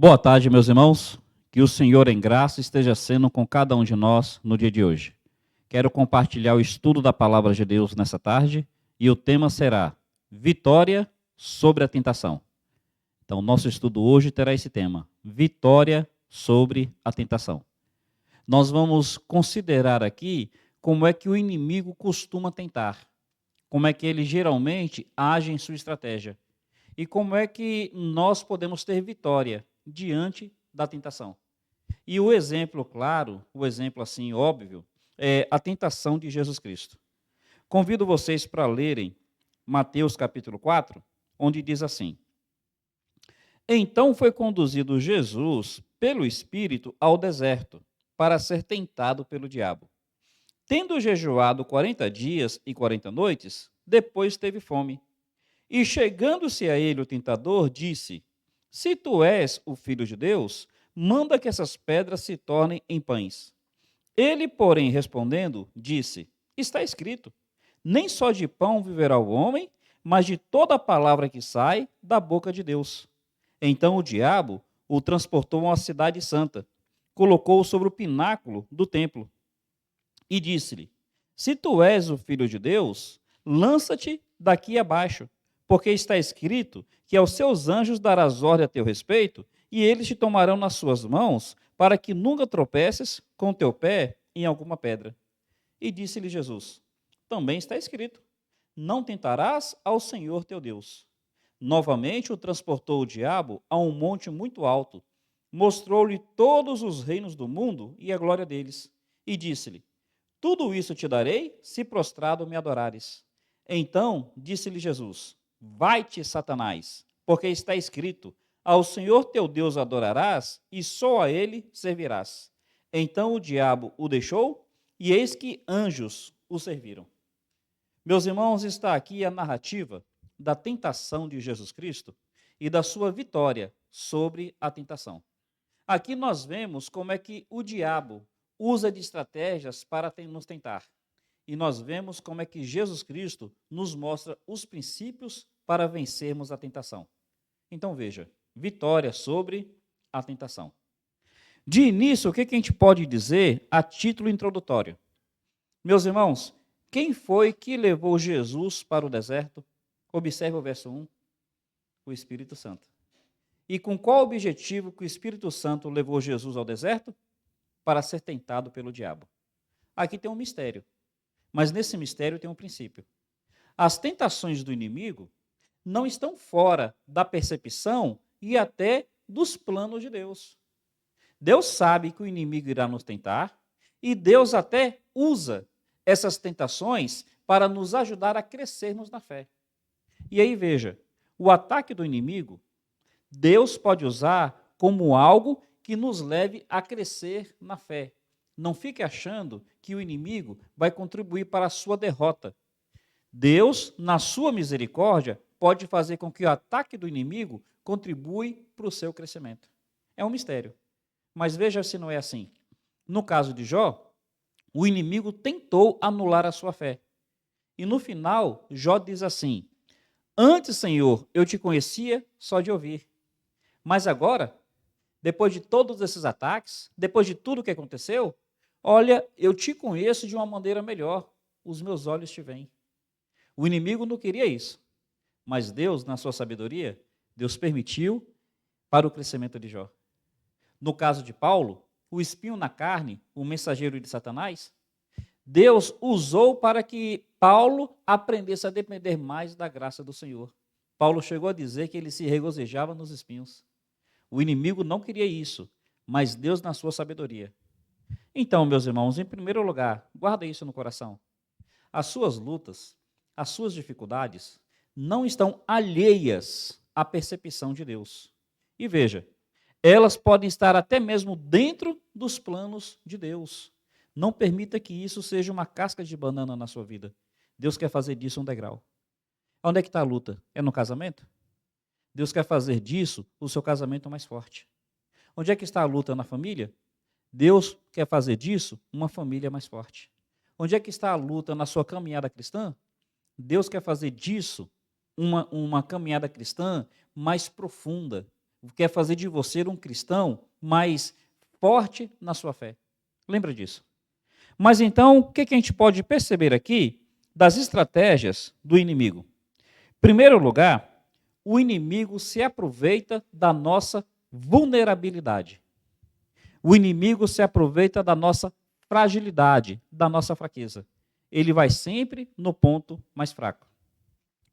Boa tarde, meus irmãos. Que o Senhor em graça esteja sendo com cada um de nós no dia de hoje. Quero compartilhar o estudo da palavra de Deus nessa tarde e o tema será Vitória sobre a tentação. Então, nosso estudo hoje terá esse tema: Vitória sobre a tentação. Nós vamos considerar aqui como é que o inimigo costuma tentar, como é que ele geralmente age em sua estratégia e como é que nós podemos ter vitória diante da tentação. E o exemplo claro, o exemplo assim óbvio, é a tentação de Jesus Cristo. Convido vocês para lerem Mateus capítulo 4, onde diz assim: Então foi conduzido Jesus pelo Espírito ao deserto, para ser tentado pelo diabo. Tendo jejuado 40 dias e 40 noites, depois teve fome. E chegando-se a ele o tentador, disse: Se tu és o filho de Deus, manda que essas pedras se tornem em pães. Ele, porém, respondendo, disse: Está escrito: Nem só de pão viverá o homem, mas de toda a palavra que sai da boca de Deus. Então o diabo o transportou a uma cidade santa, colocou-o sobre o pináculo do templo e disse-lhe: Se tu és o filho de Deus, lança-te daqui abaixo, porque está escrito que aos seus anjos darás ordem a teu respeito, e eles te tomarão nas suas mãos, para que nunca tropeces com teu pé em alguma pedra. E disse-lhe Jesus: Também está escrito: Não tentarás ao Senhor teu Deus. Novamente o transportou o diabo a um monte muito alto, mostrou-lhe todos os reinos do mundo e a glória deles, e disse-lhe: Tudo isso te darei, se prostrado me adorares. Então disse-lhe Jesus: Vai-te, Satanás, porque está escrito: Ao Senhor teu Deus adorarás, e só a ele servirás. Então o diabo o deixou, e eis que anjos o serviram. Meus irmãos, está aqui a narrativa da tentação de Jesus Cristo e da sua vitória sobre a tentação. Aqui nós vemos como é que o diabo usa de estratégias para nos tentar. E nós vemos como é que Jesus Cristo nos mostra os princípios para vencermos a tentação. Então veja, vitória sobre a tentação. De início, o que a gente pode dizer a título introdutório? Meus irmãos, quem foi que levou Jesus para o deserto? Observe o verso 1, o Espírito Santo. E com qual objetivo que o Espírito Santo levou Jesus ao deserto? Para ser tentado pelo diabo. Aqui tem um mistério, mas nesse mistério tem um princípio. As tentações do inimigo não estão fora da percepção e até dos planos de Deus. Deus sabe que o inimigo irá nos tentar e Deus até usa essas tentações para nos ajudar a crescermos na fé. E aí veja, o ataque do inimigo, Deus pode usar como algo que nos leve a crescer na fé. Não fique achando que o inimigo vai contribuir para a sua derrota. Deus, na sua misericórdia, pode fazer com que o ataque do inimigo contribui para o seu crescimento. É um mistério. Mas veja se não é assim. No caso de Jó, o inimigo tentou anular a sua fé. E no final, Jó diz assim: Antes, Senhor, eu te conhecia só de ouvir. Mas agora, depois de todos esses ataques, depois de tudo que aconteceu, olha, eu te conheço de uma maneira melhor. Os meus olhos te veem. O inimigo não queria isso. Mas Deus, na sua sabedoria, Deus permitiu para o crescimento de Jó. No caso de Paulo, o espinho na carne, o mensageiro de Satanás, Deus usou para que Paulo aprendesse a depender mais da graça do Senhor. Paulo chegou a dizer que ele se regozijava nos espinhos. O inimigo não queria isso, mas Deus na sua sabedoria. Então, meus irmãos, em primeiro lugar, guarda isso no coração. As suas lutas, as suas dificuldades não estão alheias à percepção de Deus. E veja, elas podem estar até mesmo dentro dos planos de Deus. Não permita que isso seja uma casca de banana na sua vida. Deus quer fazer disso um degrau. Onde é que está a luta? É no casamento? Deus quer fazer disso o seu casamento mais forte. Onde é que está a luta na família? Deus quer fazer disso uma família mais forte. Onde é que está a luta na sua caminhada cristã? Deus quer fazer disso uma caminhada cristã mais profunda, quer fazer de você um cristão mais forte na sua fé. Lembra disso? Mas então, o que a gente pode perceber aqui das estratégias do inimigo? Em primeiro lugar, o inimigo se aproveita da nossa vulnerabilidade. O inimigo se aproveita da nossa fragilidade, da nossa fraqueza. Ele vai sempre no ponto mais fraco.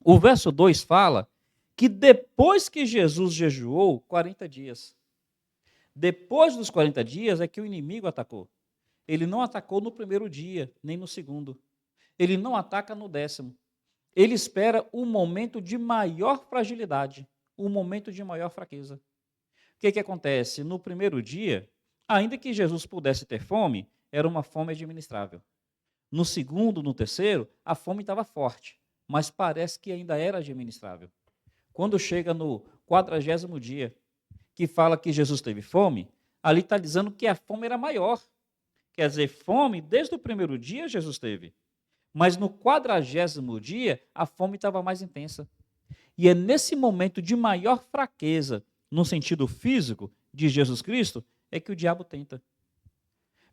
O verso 2 fala que depois que Jesus jejuou 40 dias, depois dos 40 dias é que o inimigo atacou. Ele não atacou no primeiro dia, nem no segundo. Ele não ataca no 10º. Ele espera um momento de maior fragilidade, um momento de maior fraqueza. O que acontece? No primeiro dia, ainda que Jesus pudesse ter fome, era uma fome administrável. No segundo, no terceiro, a fome estava forte, mas parece que ainda era administrável. Quando chega no 40º dia, que fala que Jesus teve fome, ali está dizendo que a fome era maior. Quer dizer, fome, desde o primeiro dia Jesus teve. Mas no 40º dia, a fome estava mais intensa. E é nesse momento de maior fraqueza, no sentido físico, de Jesus Cristo, é que o diabo tenta.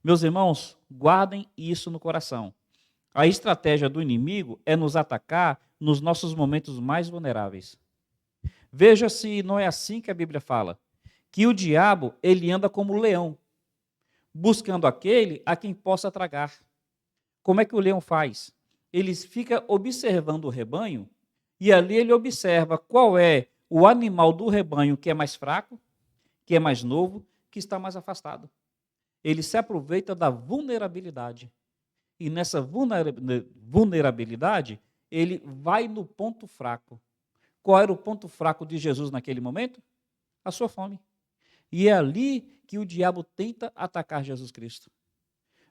Meus irmãos, guardem isso no coração. A estratégia do inimigo é nos atacar nos nossos momentos mais vulneráveis. Veja se não é assim que a Bíblia fala, que o diabo, ele anda como leão, buscando aquele a quem possa tragar. Como é que o leão faz? Ele fica observando o rebanho e ali ele observa qual é o animal do rebanho que é mais fraco, que é mais novo, que está mais afastado. Ele se aproveita da vulnerabilidade. E nessa vulnerabilidade, ele vai no ponto fraco. Qual era o ponto fraco de Jesus naquele momento? A sua fome. E é ali que o diabo tenta atacar Jesus Cristo.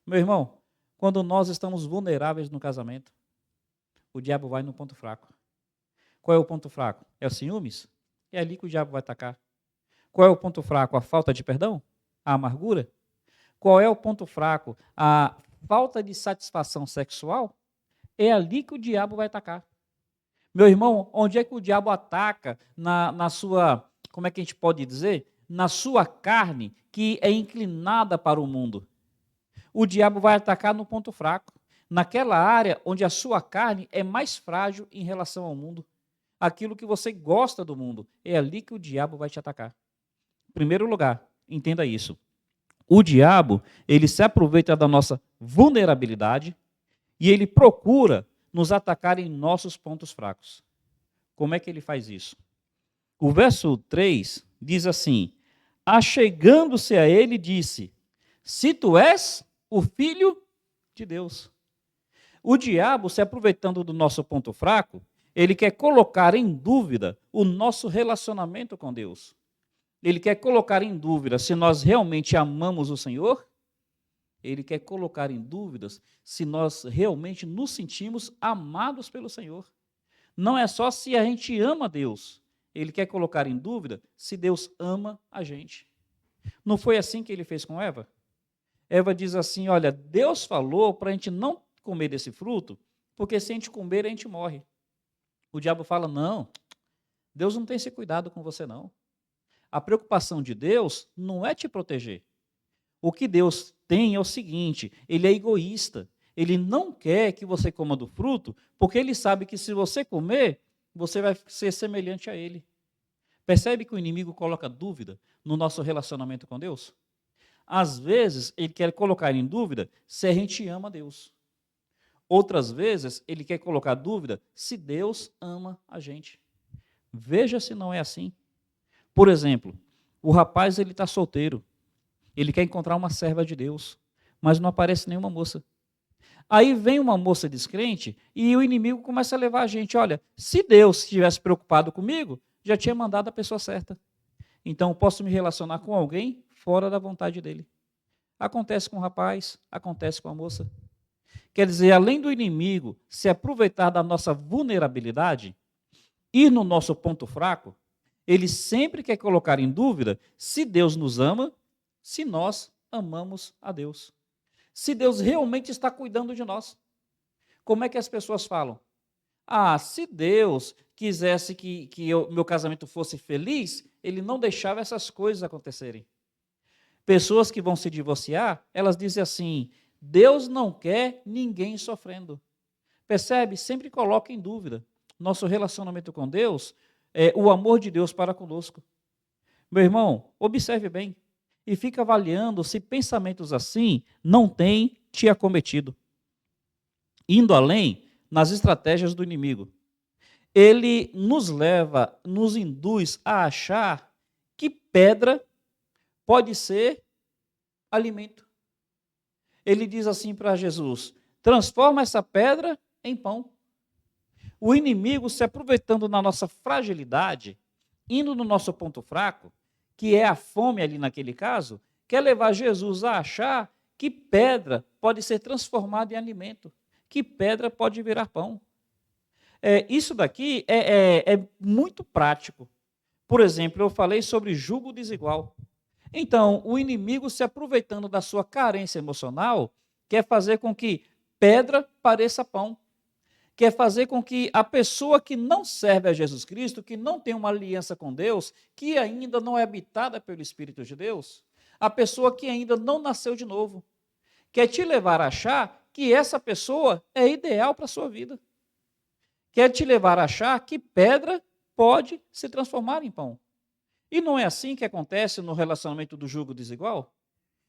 Meu irmão, quando nós estamos vulneráveis no casamento, o diabo vai no ponto fraco. Qual é o ponto fraco? É o ciúmes? É ali que o diabo vai atacar. Qual é o ponto fraco? A falta de perdão? A amargura? Qual é o ponto fraco? A falta de satisfação sexual? É ali que o diabo vai atacar. Meu irmão, onde é que o diabo ataca na sua, como é que a gente pode dizer? Na sua carne, que é inclinada para o mundo. O diabo vai atacar no ponto fraco, naquela área onde a sua carne é mais frágil em relação ao mundo. Aquilo que você gosta do mundo, é ali que o diabo vai te atacar. Em primeiro lugar, entenda isso. O diabo, ele se aproveita da nossa vulnerabilidade e ele procura nos atacar em nossos pontos fracos. Como é que ele faz isso? O verso 3 diz assim: achegando-se a ele, disse: se tu és o filho de Deus. O diabo, se aproveitando do nosso ponto fraco, ele quer colocar em dúvida o nosso relacionamento com Deus. Ele quer colocar em dúvida se nós realmente amamos o Senhor. Ele quer colocar em dúvidas se nós realmente nos sentimos amados pelo Senhor. Não é só se a gente ama Deus. Ele quer colocar em dúvida se Deus ama a gente. Não foi assim que ele fez com Eva? Eva diz assim, olha, Deus falou para a gente não comer desse fruto, porque se a gente comer, a gente morre. O diabo fala, não, Deus não tem esse cuidado com você, não. A preocupação de Deus não é te proteger. O que Deus tem é o seguinte, ele é egoísta. Ele não quer que você coma do fruto, porque ele sabe que se você comer, você vai ser semelhante a ele. Percebe que o inimigo coloca dúvida no nosso relacionamento com Deus? Às vezes, ele quer colocar em dúvida se a gente ama Deus. Outras vezes, ele quer colocar dúvida se Deus ama a gente. Veja se não é assim. Por exemplo, o rapaz ele está solteiro. Ele quer encontrar uma serva de Deus, mas não aparece nenhuma moça. Aí vem uma moça descrente e o inimigo começa a levar a gente. Olha, se Deus estivesse preocupado comigo, já tinha mandado a pessoa certa. Então, eu posso me relacionar com alguém fora da vontade dele. Acontece com o rapaz, acontece com a moça. Quer dizer, além do inimigo se aproveitar da nossa vulnerabilidade, ir no nosso ponto fraco, ele sempre quer colocar em dúvida se Deus nos ama, se nós amamos a Deus. Se Deus realmente está cuidando de nós. Como é que as pessoas falam? Ah, se Deus quisesse que meu casamento fosse feliz, ele não deixava essas coisas acontecerem. Pessoas que vão se divorciar, elas dizem assim: Deus não quer ninguém sofrendo. Percebe? Sempre coloca em dúvida nosso relacionamento com Deus, o amor de Deus para conosco. Meu irmão, observe bem e fica avaliando se pensamentos assim não têm te acometido. Indo além nas estratégias do inimigo. Ele nos leva, nos induz a achar que pedra pode ser alimento. Ele diz assim para Jesus: transforma essa pedra em pão. O inimigo, se aproveitando da nossa fragilidade, indo no nosso ponto fraco, que é a fome ali naquele caso, quer levar Jesus a achar que pedra pode ser transformada em alimento, que pedra pode virar pão. Isso daqui é muito prático. Por exemplo, eu falei sobre jugo desigual. Então, o inimigo, se aproveitando da sua carência emocional, quer fazer com que pedra pareça pão. Quer fazer com que a pessoa que não serve a Jesus Cristo, que não tem uma aliança com Deus, que ainda não é habitada pelo Espírito de Deus, a pessoa que ainda não nasceu de novo, quer te levar a achar que essa pessoa é ideal para a sua vida. Quer te levar a achar que pedra pode se transformar em pão. E não é assim que acontece no relacionamento do jugo desigual?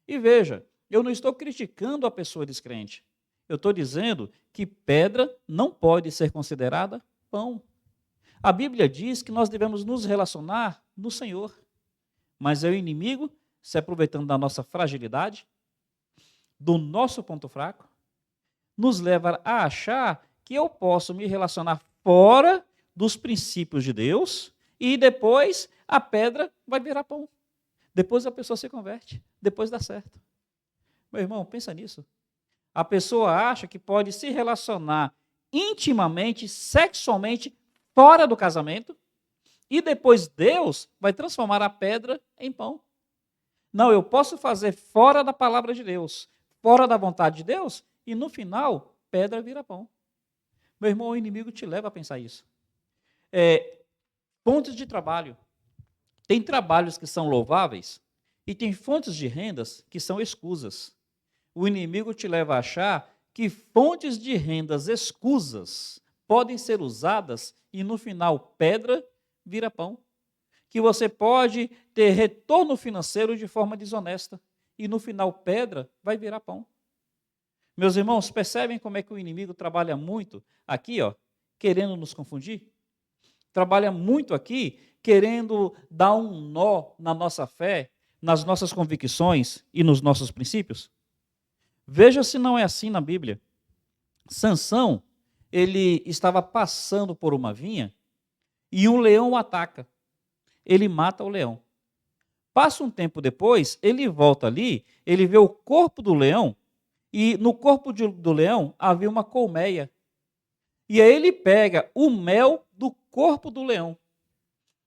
E veja, eu não estou criticando a pessoa descrente. Eu estou dizendo que pedra não pode ser considerada pão. A Bíblia diz que nós devemos nos relacionar no Senhor. Mas é o inimigo se aproveitando da nossa fragilidade, do nosso ponto fraco, nos leva a achar que eu posso me relacionar fora dos princípios de Deus e depois a pedra vai virar pão. Depois a pessoa se converte, depois dá certo. Meu irmão, pensa nisso. A pessoa acha que pode se relacionar intimamente, sexualmente, fora do casamento, e depois Deus vai transformar a pedra em pão. Não, eu posso fazer fora da palavra de Deus, fora da vontade de Deus, e no final, pedra vira pão. Meu irmão, o inimigo te leva a pensar isso. Fontes de trabalho. Tem trabalhos que são louváveis e tem fontes de rendas que são escusas. O inimigo te leva a achar que fontes de rendas escusas podem ser usadas e no final pedra vira pão. Que você pode ter retorno financeiro de forma desonesta e no final pedra vai virar pão. Meus irmãos, percebem como é que o inimigo trabalha muito aqui, querendo nos confundir? Trabalha muito aqui querendo dar um nó na nossa fé, nas nossas convicções e nos nossos princípios? Veja se não é assim na Bíblia. Sansão, ele estava passando por uma vinha e um leão o ataca. Ele mata o leão. Passa um tempo depois, ele volta ali, ele vê o corpo do leão e no corpo do leão havia uma colmeia. E aí ele pega o mel do corpo do leão.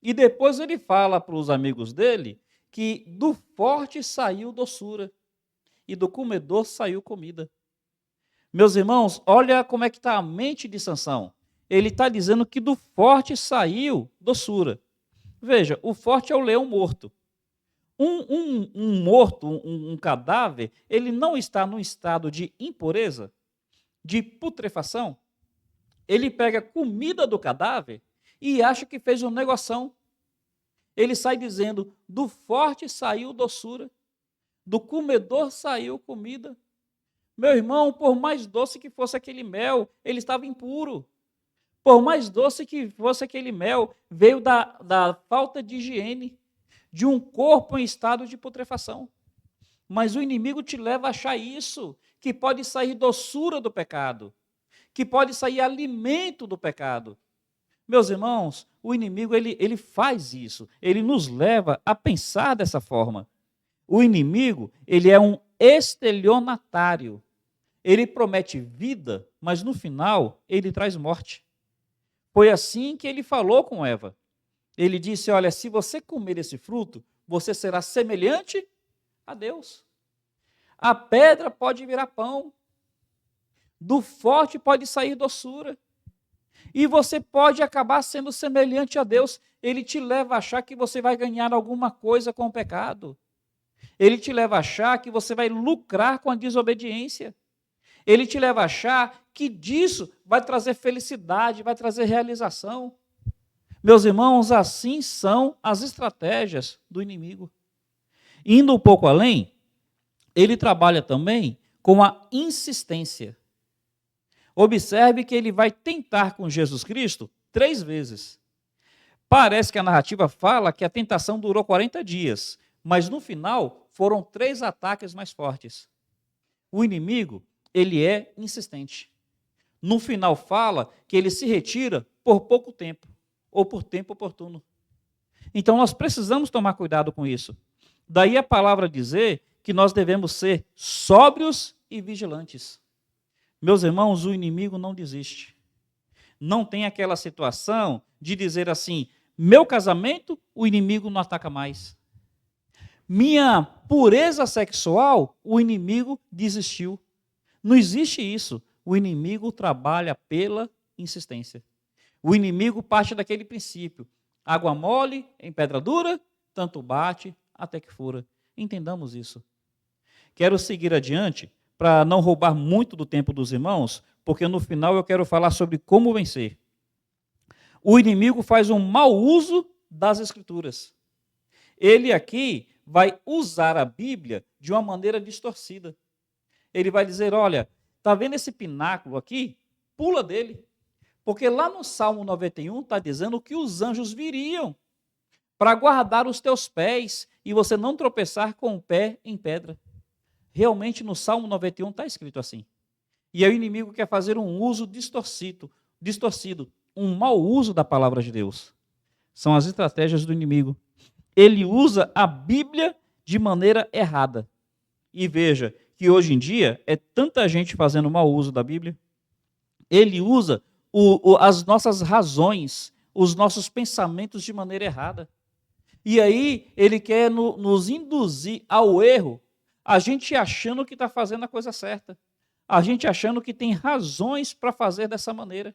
E depois ele fala para os amigos dele que do forte saiu doçura e do comedor saiu comida. Meus irmãos, olha como é que está a mente de Sansão. Ele está dizendo que do forte saiu doçura. Veja, o forte é o leão morto. Um morto, um cadáver, ele não está num estado de impureza, de putrefação. Ele pega comida do cadáver e acha que fez uma negoção. Ele sai dizendo, do forte saiu doçura, do comedor saiu comida. Meu irmão, por mais doce que fosse aquele mel, ele estava impuro. Por mais doce que fosse aquele mel, veio da falta de higiene, de um corpo em estado de putrefação. Mas o inimigo te leva a achar isso, que pode sair doçura do pecado, que pode sair alimento do pecado. Meus irmãos, o inimigo ele faz isso, ele nos leva a pensar dessa forma. O inimigo, ele é um estelionatário. Ele promete vida, mas no final ele traz morte. Foi assim que ele falou com Eva. Ele disse, olha, se você comer esse fruto, você será semelhante a Deus. A pedra pode virar pão. Do forte pode sair doçura. E você pode acabar sendo semelhante a Deus. Ele te leva a achar que você vai ganhar alguma coisa com o pecado. Ele te leva a achar que você vai lucrar com a desobediência. Ele te leva a achar que disso vai trazer felicidade, vai trazer realização. Meus irmãos, assim são as estratégias do inimigo. Indo um pouco além, ele trabalha também com a insistência. Observe que ele vai tentar com Jesus Cristo 3 vezes. Parece que a narrativa fala que a tentação durou 40 dias, mas no final foram 3 ataques mais fortes. O inimigo, ele é insistente. No final fala que ele se retira por pouco tempo, ou por tempo oportuno. Então nós precisamos tomar cuidado com isso. Daí a palavra dizer que nós devemos ser sóbrios e vigilantes. Meus irmãos, o inimigo não desiste. Não tem aquela situação de dizer assim, meu casamento, o inimigo não ataca mais. Minha pureza sexual, o inimigo desistiu. Não existe isso. O inimigo trabalha pela insistência. O inimigo parte daquele princípio. Água mole em pedra dura, tanto bate até que fura. Entendamos isso. Quero seguir adiante para não roubar muito do tempo dos irmãos, porque no final eu quero falar sobre como vencer. O inimigo faz um mau uso das Escrituras. Ele aqui vai usar a Bíblia de uma maneira distorcida. Ele vai dizer, olha, está vendo esse pináculo aqui? Pula dele. Porque lá no Salmo 91 está dizendo que os anjos viriam para guardar os teus pés e você não tropeçar com o pé em pedra. Realmente no Salmo 91 está escrito assim. E aí o inimigo quer fazer um uso distorcido, um mau uso da palavra de Deus. São as estratégias do inimigo. Ele usa a Bíblia de maneira errada. E veja que hoje em dia é tanta gente fazendo mau uso da Bíblia. Ele usa as nossas razões, os nossos pensamentos de maneira errada. E aí ele quer nos induzir ao erro, a gente achando que está fazendo a coisa certa. A gente achando que tem razões para fazer dessa maneira.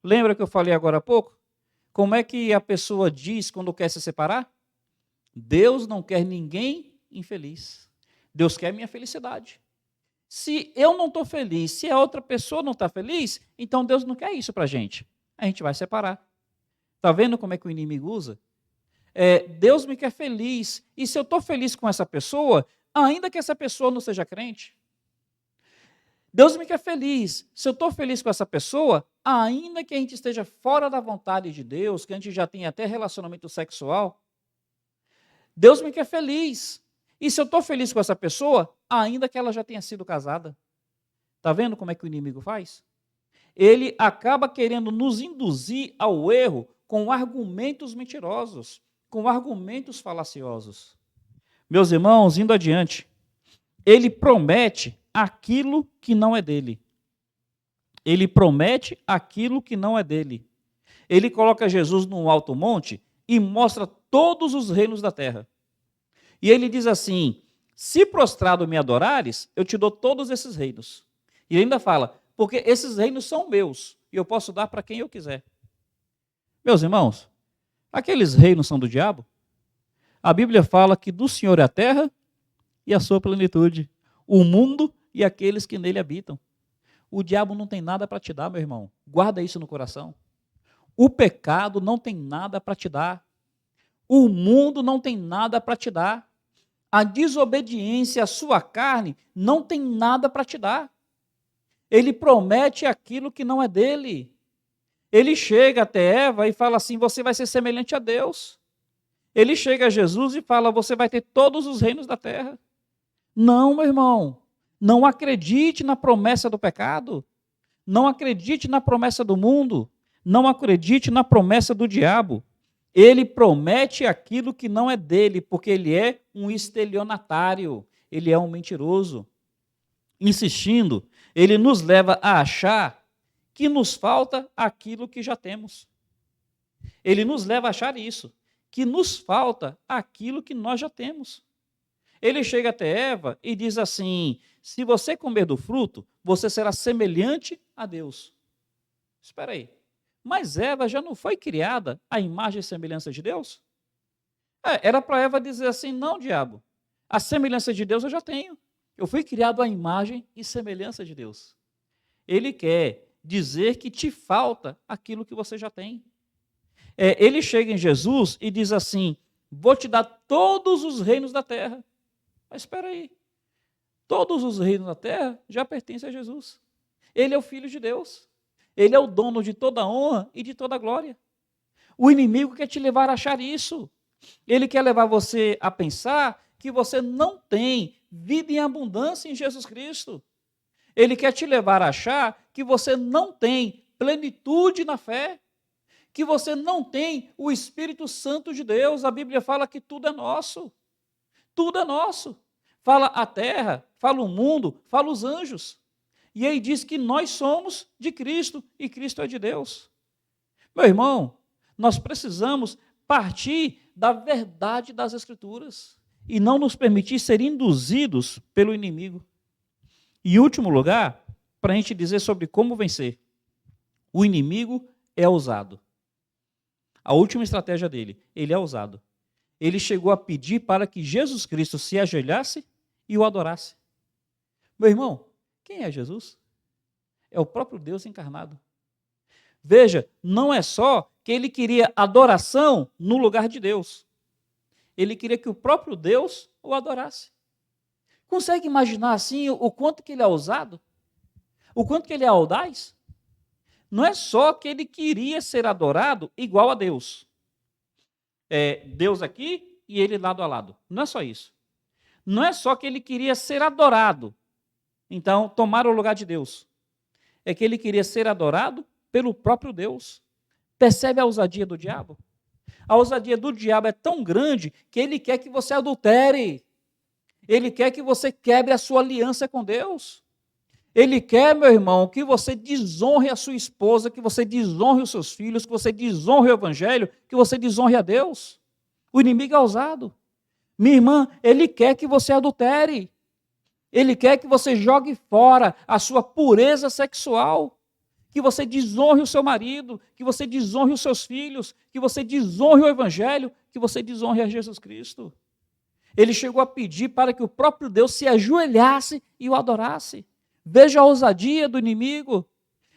Lembra que eu falei agora há pouco? Como é que a pessoa diz quando quer se separar? Deus não quer ninguém infeliz. Deus quer minha felicidade. Se eu não estou feliz, se a outra pessoa não está feliz, então Deus não quer isso para a gente. A gente vai separar. Está vendo como é que o inimigo usa? Deus me quer feliz. E se eu estou feliz com essa pessoa, ainda que essa pessoa não seja crente, Deus me quer feliz. Se eu estou feliz com essa pessoa, ainda que a gente esteja fora da vontade de Deus, que a gente já tenha até relacionamento sexual, Deus me quer feliz. E se eu estou feliz com essa pessoa, ainda que ela já tenha sido casada. Está vendo como é que o inimigo faz? Ele acaba querendo nos induzir ao erro com argumentos mentirosos, com argumentos falaciosos. Meus irmãos, indo adiante, ele promete aquilo que não é dele. Ele promete aquilo que não é dele. Ele coloca Jesus num alto monte e mostra todos os reinos da terra. E ele diz assim, se prostrado me adorares, eu te dou todos esses reinos. E ele ainda fala, porque esses reinos são meus, e eu posso dar para quem eu quiser. Meus irmãos, aqueles reinos são do diabo? A Bíblia fala que do Senhor é a terra e a sua plenitude, o mundo e aqueles que nele habitam. O diabo não tem nada para te dar, meu irmão. Guarda isso no coração. O pecado não tem nada para te dar. O mundo não tem nada para te dar. A desobediência à sua carne não tem nada para te dar. Ele promete aquilo que não é dele. Ele chega até Eva e fala assim, você vai ser semelhante a Deus. Ele chega a Jesus e fala, você vai ter todos os reinos da terra. Não, meu irmão. Não acredite na promessa do pecado. Não acredite na promessa do mundo. Não acredite na promessa do diabo. Ele promete aquilo que não é dele, porque ele é um estelionatário. Ele é um mentiroso. Insistindo, ele nos leva a achar que nos falta aquilo que já temos. Ele nos leva a achar isso, que nos falta aquilo que nós já temos. Ele chega até Eva e diz assim, se você comer do fruto, você será semelhante a Deus. Espera aí, Mas Eva já não foi criada à imagem e semelhança de Deus? Era para Eva dizer assim: não, diabo, a semelhança de Deus eu já tenho. Eu fui criado à imagem e semelhança de Deus. Ele quer dizer que te falta aquilo que você já tem. Ele chega em Jesus e diz assim: vou te dar todos os reinos da terra. Mas espera aí, todos os reinos da terra já pertencem a Jesus. Ele é o Filho de Deus. Ele é o dono de toda a honra e de toda a glória. O inimigo quer te levar a achar isso. Ele quer levar você a pensar que você não tem vida em abundância em Jesus Cristo. Ele quer te levar a achar que você não tem plenitude na fé, que você não tem o Espírito Santo de Deus. A Bíblia fala que tudo é nosso. Tudo é nosso. Fala a terra, fala o mundo, fala os anjos. E aí diz que nós somos de Cristo e Cristo é de Deus. Meu irmão, nós precisamos partir da verdade das Escrituras e não nos permitir ser induzidos pelo inimigo. E em último lugar, para a gente dizer sobre como vencer, o inimigo é ousado. A última estratégia dele, ele é ousado. Ele chegou a pedir para que Jesus Cristo se ajoelhasse e o adorasse. Meu irmão, quem é Jesus? É o próprio Deus encarnado. Veja, não é só que ele queria adoração no lugar de Deus. Ele queria que o próprio Deus o adorasse. Consegue imaginar assim o quanto que ele é ousado? O quanto que ele é audaz? Não é só que ele queria ser adorado igual a Deus. Deus aqui e ele lado a lado. Não é só isso. Não é só que ele queria ser adorado, então tomar o lugar de Deus. É que ele queria ser adorado pelo próprio Deus. Percebe a ousadia do diabo? A ousadia do diabo é tão grande que ele quer que você adultere. Ele quer que você quebre a sua aliança com Deus. Ele quer, meu irmão, que você desonre a sua esposa, que você desonre os seus filhos, que você desonre o evangelho, que você desonre a Deus. O inimigo é ousado. Minha irmã, ele quer que você adultere. Ele quer que você jogue fora a sua pureza sexual, que você desonre o seu marido, que você desonre os seus filhos, que você desonre o evangelho, que você desonre a Jesus Cristo. Ele chegou a pedir para que o próprio Deus se ajoelhasse e o adorasse. Veja a ousadia do inimigo.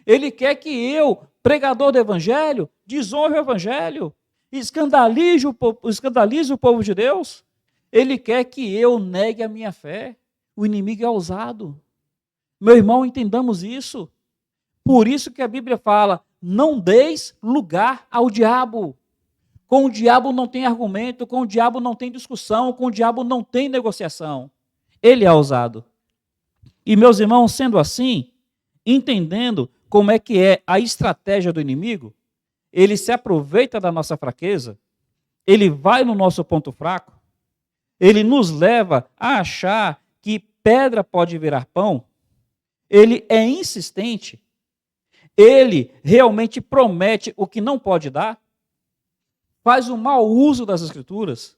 Ele quer que eu, pregador do evangelho, desonre o evangelho, escandalize o povo de Deus. Ele quer que eu negue a minha fé. O inimigo é ousado. Meu irmão, entendamos isso. Por isso que a Bíblia fala, não deis lugar ao diabo. Com o diabo não tem argumento, com o diabo não tem discussão, com o diabo não tem negociação. Ele é ousado. E meus irmãos, sendo assim, entendendo como é que é a estratégia do inimigo, ele se aproveita da nossa fraqueza, ele vai no nosso ponto fraco, ele nos leva a achar que pedra pode virar pão, ele é insistente, ele realmente promete o que não pode dar, faz um mau uso das Escrituras,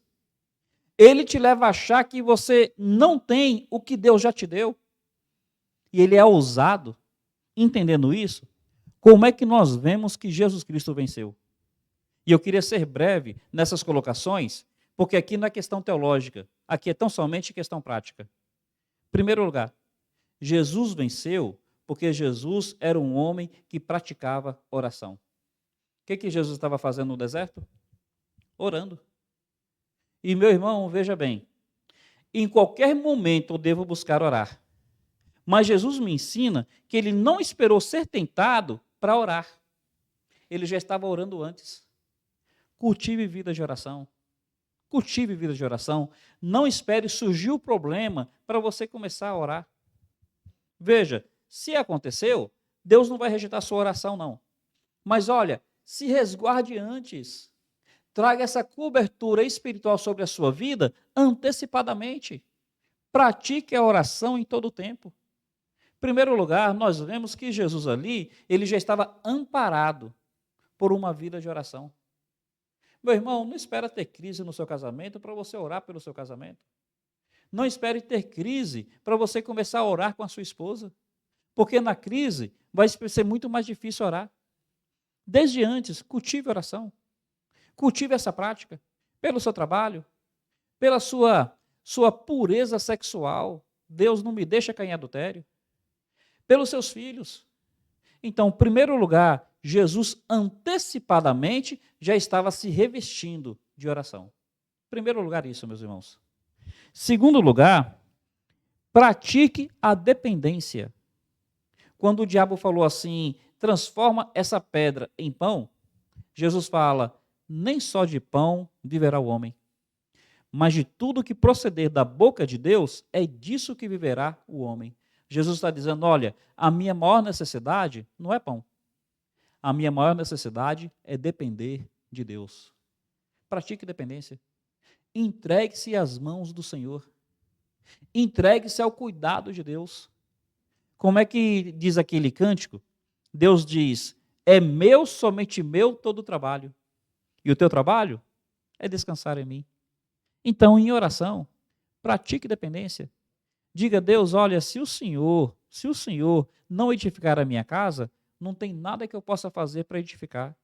ele te leva a achar que você não tem o que Deus já te deu, e ele é ousado. Entendendo isso, como é que nós vemos que Jesus Cristo venceu? E eu queria ser breve nessas colocações, porque aqui não é questão teológica, aqui é tão somente questão prática. Em primeiro lugar, Jesus venceu porque Jesus era um homem que praticava oração. O que Jesus estava fazendo no deserto? Orando. E meu irmão, veja bem, em qualquer momento eu devo buscar orar. Mas Jesus me ensina que ele não esperou ser tentado para orar. Ele já estava orando antes. Cultive vida de oração. Cultive vida de oração. Não espere surgir o problema para você começar a orar. Veja, se aconteceu, Deus não vai rejeitar a sua oração, não. Mas olha, se resguarde antes. Traga essa cobertura espiritual sobre a sua vida antecipadamente. Pratique a oração em todo o tempo. Em primeiro lugar, nós vemos que Jesus ali, ele já estava amparado por uma vida de oração. Meu irmão, não espera ter crise no seu casamento para você orar pelo seu casamento. Não espere ter crise para você começar a orar com a sua esposa, porque na crise vai ser muito mais difícil orar. Desde antes, cultive a oração. Cultive essa prática. Pelo seu trabalho, pela sua pureza sexual. Deus não me deixa cair em adultério. Pelos seus filhos. Então, em primeiro lugar, Jesus antecipadamente já estava se revestindo de oração. Em primeiro lugar, isso, meus irmãos. Segundo lugar, pratique a dependência. Quando o diabo falou assim, transforma essa pedra em pão, Jesus fala, nem só de pão viverá o homem, mas de tudo que proceder da boca de Deus, é disso que viverá o homem. Jesus está dizendo, olha, a minha maior necessidade não é pão. A minha maior necessidade é depender de Deus. Pratique dependência. Entregue-se às mãos do Senhor. Entregue-se ao cuidado de Deus. Como é que diz aquele cântico? Deus diz, é meu, somente meu, todo o trabalho. E o teu trabalho é descansar em mim. Então, em oração, pratique dependência. Diga a Deus, olha, se o Senhor não edificar a minha casa, não tem nada que eu possa fazer para edificar.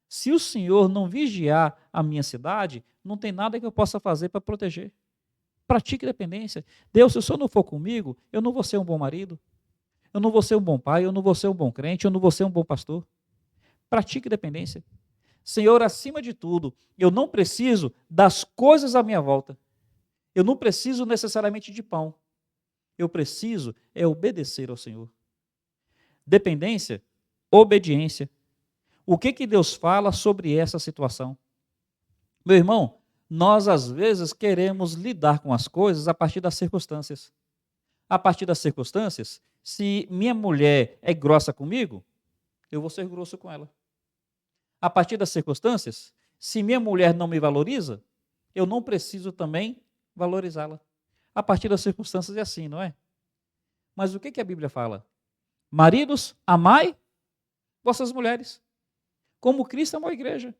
Se o Senhor não vigiar a minha cidade, não tem nada que eu possa fazer para proteger. Pratique dependência. Deus, se o Senhor não for comigo, eu não vou ser um bom marido, eu não vou ser um bom pai, eu não vou ser um bom crente, eu não vou ser um bom pastor. Pratique dependência. Senhor, acima de tudo, eu não preciso das coisas à minha volta. Eu não preciso necessariamente de pão. Eu preciso é obedecer ao Senhor. Dependência, obediência. O que Deus fala sobre essa situação? Meu irmão, nós às vezes queremos lidar com as coisas a partir das circunstâncias. A partir das circunstâncias, se minha mulher é grossa comigo, eu vou ser grosso com ela. A partir das circunstâncias, se minha mulher não me valoriza, eu não preciso também valorizá-la. A partir das circunstâncias é assim, não é? Mas o que a Bíblia fala? Maridos, amai vossas mulheres, como Cristo amou a igreja.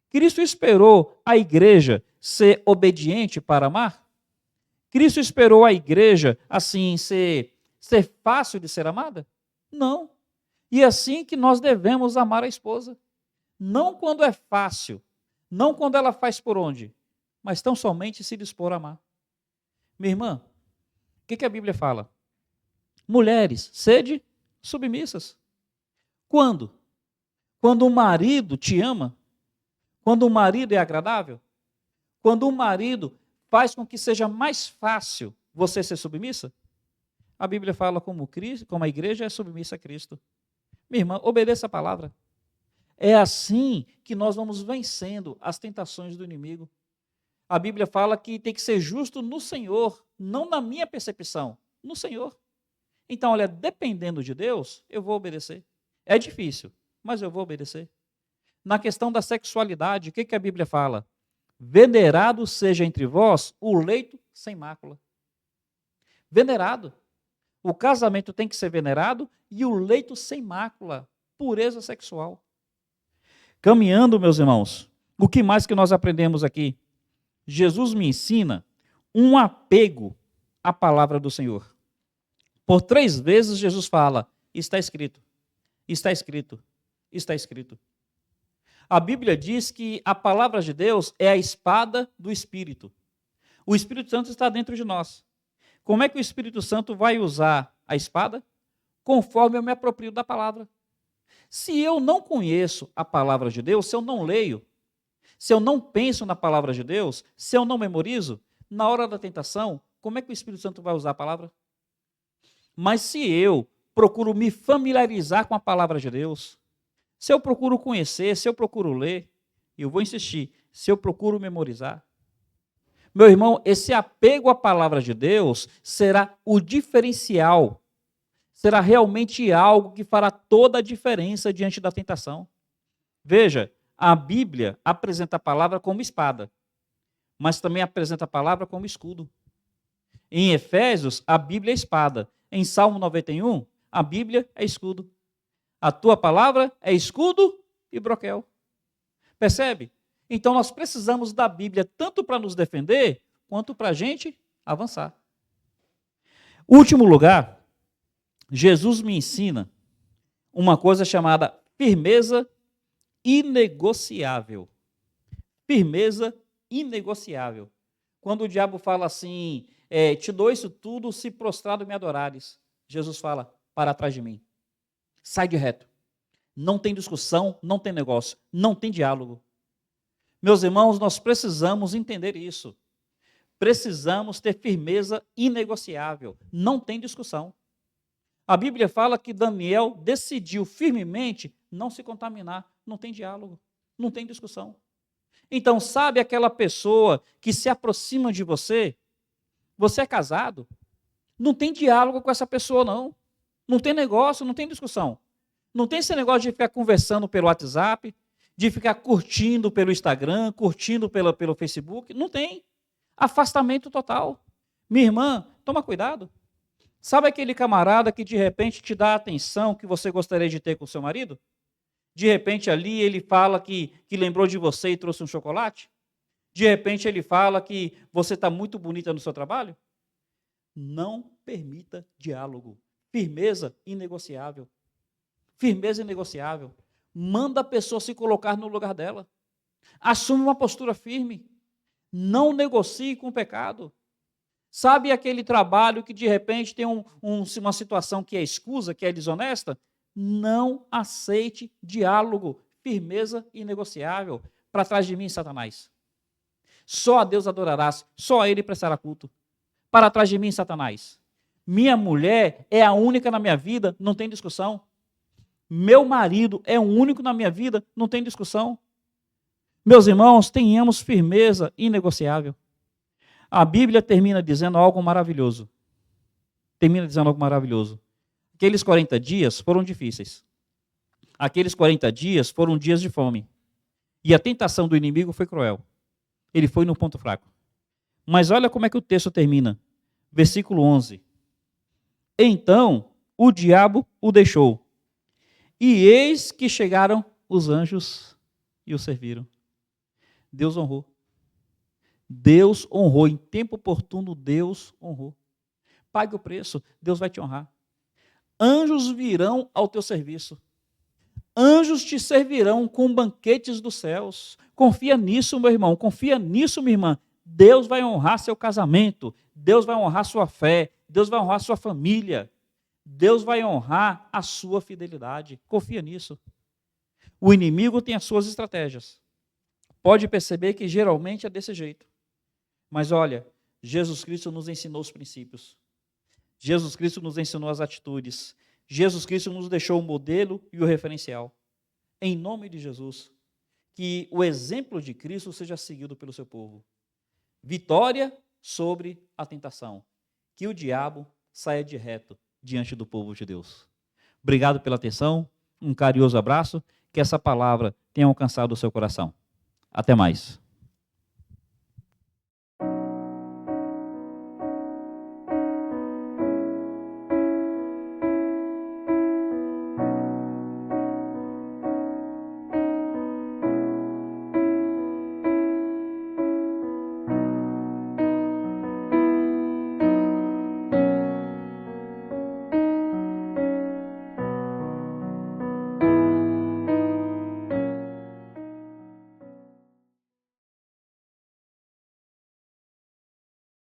Cristo esperou a igreja ser obediente para amar? Cristo esperou a igreja, assim, ser fácil de ser amada? Não. E é assim que nós devemos amar a esposa. Não quando é fácil, não quando ela faz por onde, mas tão somente se dispor a amar. Minha irmã, o que a Bíblia fala? Mulheres, sede submissas. Quando? Quando o marido te ama? Quando o marido é agradável? Quando o marido faz com que seja mais fácil você ser submissa? A Bíblia fala como a igreja é submissa a Cristo. Minha irmã, obedeça a palavra. É assim que nós vamos vencendo as tentações do inimigo. A Bíblia fala que tem que ser justo no Senhor, não na minha percepção, no Senhor. Então, olha, dependendo de Deus, eu vou obedecer. É difícil, mas eu vou obedecer. Na questão da sexualidade, o que a Bíblia fala? Venerado seja entre vós o leito sem mácula. Venerado. O casamento tem que ser venerado e o leito sem mácula, pureza sexual. Caminhando, meus irmãos, o que mais que nós aprendemos aqui? Jesus me ensina um apego à palavra do Senhor. Por 3 vezes Jesus fala, está escrito, está escrito, está escrito. A Bíblia diz que a palavra de Deus é a espada do Espírito. O Espírito Santo está dentro de nós. Como é que o Espírito Santo vai usar a espada? Conforme eu me aproprio da palavra. Se eu não conheço a palavra de Deus, se eu não leio, se eu não penso na palavra de Deus, se eu não memorizo, na hora da tentação, como é que o Espírito Santo vai usar a palavra? Mas se eu procuro me familiarizar com a palavra de Deus, se eu procuro conhecer, se eu procuro ler, e eu vou insistir, se eu procuro memorizar, meu irmão, esse apego à palavra de Deus será o diferencial, será realmente algo que fará toda a diferença diante da tentação. Veja, a Bíblia apresenta a palavra como espada, mas também apresenta a palavra como escudo. Em Efésios, a Bíblia é espada. Em Salmo 91, a Bíblia é escudo. A tua palavra é escudo e broquel. Percebe? Então nós precisamos da Bíblia tanto para nos defender, quanto para a gente avançar. Último lugar, Jesus me ensina uma coisa chamada firmeza inegociável. Firmeza inegociável. Quando o diabo fala assim, te dou isso tudo se prostrado me adorares. Jesus fala, para trás de mim. Sai de reto. Não tem discussão, não tem negócio, não tem diálogo. Meus irmãos, nós precisamos entender isso. Precisamos ter firmeza inegociável. Não tem discussão. A Bíblia fala que Daniel decidiu firmemente não se contaminar. Não tem diálogo, não tem discussão. Então, sabe aquela pessoa que se aproxima de você? Você é casado? Não tem diálogo com essa pessoa, não. Não tem negócio, não tem discussão. Não tem esse negócio de ficar conversando pelo WhatsApp, de ficar curtindo pelo Instagram, curtindo pelo Facebook. Não tem. Afastamento total. Minha irmã, toma cuidado. Sabe aquele camarada que de repente te dá a atenção que você gostaria de ter com o seu marido? De repente ali ele fala que lembrou de você e trouxe um chocolate? De repente ele fala que você está muito bonita no seu trabalho? Não permita diálogo. Firmeza inegociável. Firmeza inegociável. Manda a pessoa se colocar no lugar dela. Assume uma postura firme. Não negocie com o pecado. Sabe aquele trabalho que de repente tem uma situação que é escusa, que é desonesta? Não aceite diálogo, firmeza inegociável. Para trás de mim, Satanás. Só a Deus adorarás, só a Ele prestará culto. Para trás de mim, Satanás. Minha mulher é a única na minha vida, não tem discussão. Meu marido é o único na minha vida, não tem discussão. Meus irmãos, tenhamos firmeza inegociável. A Bíblia termina dizendo algo maravilhoso. Aqueles 40 dias foram difíceis. Aqueles 40 dias foram dias de fome. E a tentação do inimigo foi cruel. Ele foi no ponto fraco. Mas olha como é que o texto termina. Versículo 11. Então o diabo o deixou. E eis que chegaram os anjos e o serviram. Deus honrou. Deus honrou. Em tempo oportuno, Deus honrou. Pague o preço, Deus vai te honrar. Anjos virão ao teu serviço. Anjos te servirão com banquetes dos céus. Confia nisso, meu irmão. Confia nisso, minha irmã. Deus vai honrar seu casamento. Deus vai honrar sua fé. Deus vai honrar sua família. Deus vai honrar a sua fidelidade. Confia nisso. O inimigo tem as suas estratégias. Pode perceber que geralmente é desse jeito. Mas olha, Jesus Cristo nos ensinou os princípios. Jesus Cristo nos ensinou as atitudes. Jesus Cristo nos deixou o modelo e o referencial. Em nome de Jesus, que o exemplo de Cristo seja seguido pelo seu povo. Vitória sobre a tentação. Que o diabo saia de reto diante do povo de Deus. Obrigado pela atenção, um carinhoso abraço, que essa palavra tenha alcançado o seu coração. Até mais.